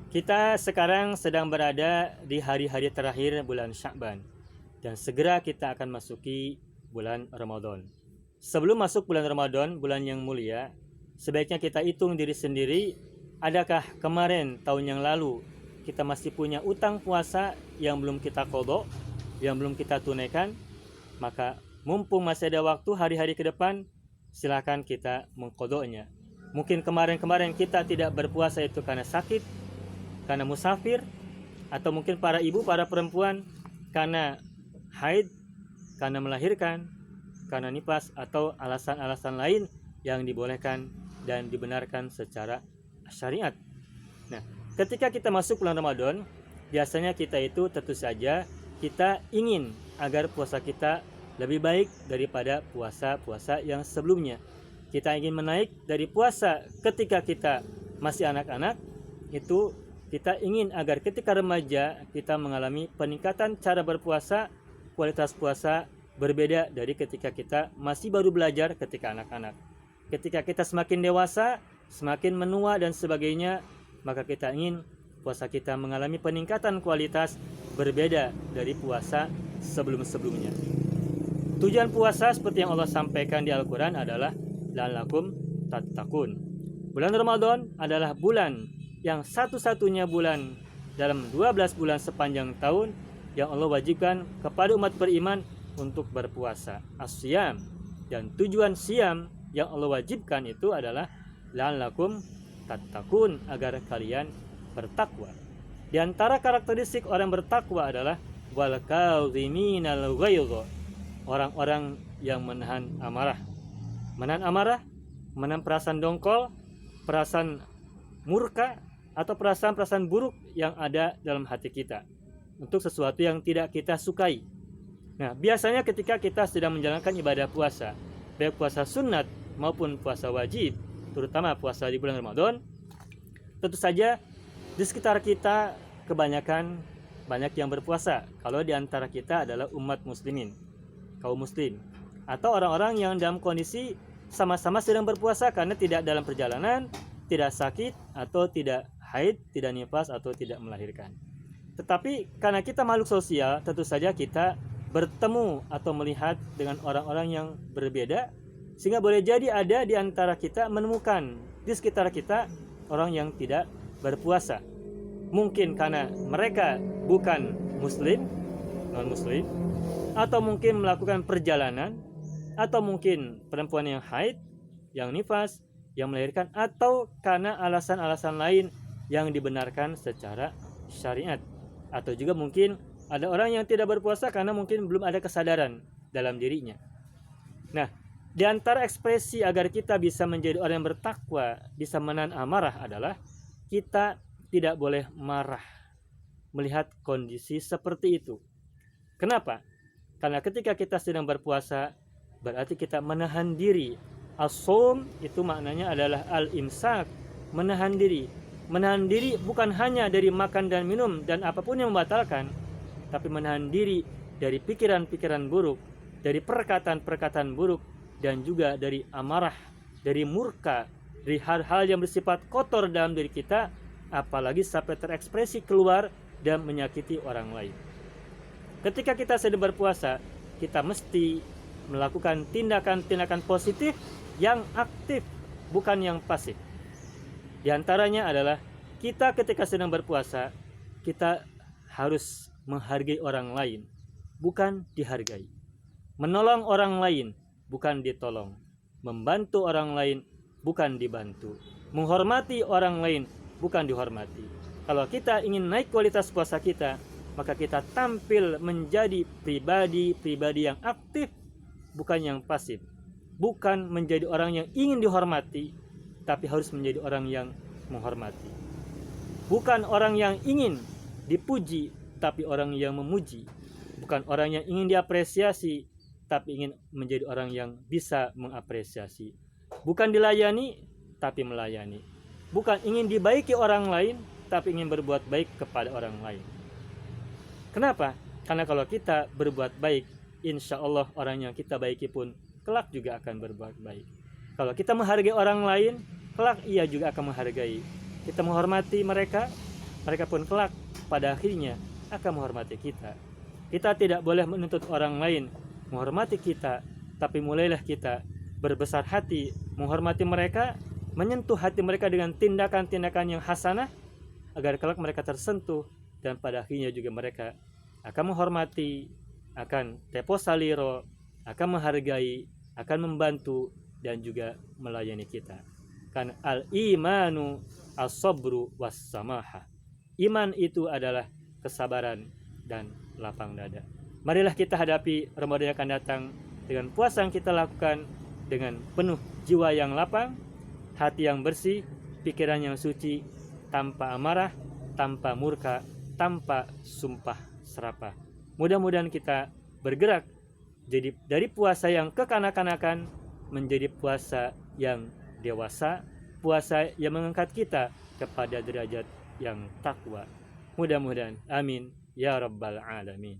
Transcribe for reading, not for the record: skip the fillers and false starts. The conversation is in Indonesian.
Kita sekarang sedang berada di hari-hari terakhir bulan Sya'ban dan segera kita akan masuki bulan Ramadan. Sebelum masuk bulan Ramadan, bulan yang mulia, sebaiknya kita hitung diri sendiri, adakah kemarin tahun yang lalu kita masih punya utang puasa yang belum kita qadha, yang belum kita tunaikan? Maka mumpung masih ada waktu hari-hari ke depan, silakan kita mengqadhanya. Mungkin kemarin-kemarin kita tidak berpuasa itu karena sakit, karena musafir, atau mungkin para ibu, para perempuan karena haid, karena melahirkan, karena nifas, atau alasan-alasan lain yang dibolehkan dan dibenarkan secara syariat. Nah, ketika kita masuk bulan Ramadan, biasanya kita itu tentu saja kita ingin agar puasa kita lebih baik daripada puasa-puasa yang sebelumnya. Kita ingin menaik dari puasa ketika kita masih anak-anak, itu kita ingin agar ketika remaja kita mengalami peningkatan cara berpuasa, kualitas puasa berbeda dari ketika kita masih baru belajar ketika anak-anak. Ketika kita semakin dewasa, semakin menua dan sebagainya, maka kita ingin puasa kita mengalami peningkatan kualitas berbeda dari puasa sebelum-sebelumnya. Tujuan puasa seperti yang Allah sampaikan di Al-Quran adalah la'allakum tattaqun. Bulan Ramadan adalah bulan yang satu-satunya bulan dalam 12 bulan sepanjang tahun yang Allah wajibkan kepada umat beriman untuk berpuasa, as-siyam. Dan tujuan siam yang Allah wajibkan itu adalah la'allakum tattaqun, agar kalian bertakwa. Di antara karakteristik orang bertakwa adalah wal kadhiminal ghaidha, orang-orang yang menahan amarah. Menahan amarah, menahan perasaan dongkol, perasaan murka, atau perasaan-perasaan buruk yang ada dalam hati kita untuk sesuatu yang tidak kita sukai. Nah, biasanya ketika kita sedang menjalankan ibadah puasa, baik puasa sunat maupun puasa wajib, terutama puasa di bulan Ramadan, tentu saja di sekitar kita kebanyakan banyak yang berpuasa. Kalau di antara kita adalah umat muslimin, kaum muslim, atau orang-orang yang dalam kondisi sama-sama sedang berpuasa karena tidak dalam perjalanan, tidak sakit, atau tidak haid, tidak nifas, atau tidak melahirkan. Tetapi karena kita makhluk sosial, tentu saja kita bertemu atau melihat dengan orang-orang yang berbeda, sehingga boleh jadi ada di antara kita menemukan di sekitar kita orang yang tidak berpuasa. Mungkin karena mereka bukan muslim, non-muslim, atau mungkin melakukan perjalanan, atau mungkin perempuan yang haid, yang nifas, yang melahirkan, atau karena alasan-alasan lain yang dibenarkan secara syariat. Atau juga mungkin ada orang yang tidak berpuasa karena mungkin belum ada kesadaran dalam dirinya. Nah, di antara ekspresi agar kita bisa menjadi orang yang bertakwa, bisa menahan amarah adalah kita tidak boleh marah melihat kondisi seperti itu. Kenapa? Karena ketika kita sedang berpuasa, berarti kita menahan diri. As-shaum itu maknanya adalah al-imsak, menahan diri. Menahan diri bukan hanya dari makan dan minum dan apapun yang membatalkan, tapi menahan diri dari pikiran-pikiran buruk, dari perkataan-perkataan buruk, dan juga dari amarah, dari murka, dari hal-hal yang bersifat kotor dalam diri kita, apalagi sampai terekspresi keluar dan menyakiti orang lain. Ketika kita sedang berpuasa, kita mesti melakukan tindakan-tindakan positif yang aktif, bukan yang pasif. Di antaranya adalah kita ketika sedang berpuasa, kita harus menghargai orang lain, bukan dihargai. Menolong orang lain, bukan ditolong. Membantu orang lain, bukan dibantu. Menghormati orang lain, bukan dihormati. Kalau kita ingin naik kualitas puasa kita, maka kita tampil menjadi pribadi-pribadi yang aktif, bukan yang pasif. Bukan menjadi orang yang ingin dihormati, tapi harus menjadi orang yang menghormati. Bukan orang yang ingin dipuji, tapi orang yang memuji. Bukan orang yang ingin diapresiasi, tapi ingin menjadi orang yang bisa mengapresiasi. Bukan dilayani, tapi melayani. Bukan ingin dibaiki orang lain, tapi ingin berbuat baik kepada orang lain. Kenapa? Karena kalau kita berbuat baik, insya Allah orang yang kita baiki pun kelak juga akan berbuat baik. Kalau kita menghargai orang lain, kelak ia juga akan menghargai. Kita menghormati mereka, mereka pun kelak pada akhirnya akan menghormati kita. Kita tidak boleh menuntut orang lain menghormati kita, tapi mulailah kita berbesar hati menghormati mereka, menyentuh hati mereka dengan tindakan-tindakan yang hasanah, agar kelak mereka tersentuh dan pada akhirnya juga mereka akan menghormati, akan tepo saliro, akan menghargai, akan membantu dan juga melayani kita. Kan al-imanu as-sabru was-samaha. Iman itu adalah kesabaran dan lapang dada. Marilah kita hadapi Ramadan yang akan datang dengan puasa yang kita lakukan dengan penuh jiwa yang lapang, hati yang bersih, pikiran yang suci, tanpa amarah, tanpa murka, tanpa sumpah serapah. Mudah-mudahan kita bergerak jadi dari puasa yang kekanak-kanakan menjadi puasa yang dewasa, puasa yang mengangkat kita kepada derajat yang takwa. Mudah-mudahan, amin ya rabbal alamin.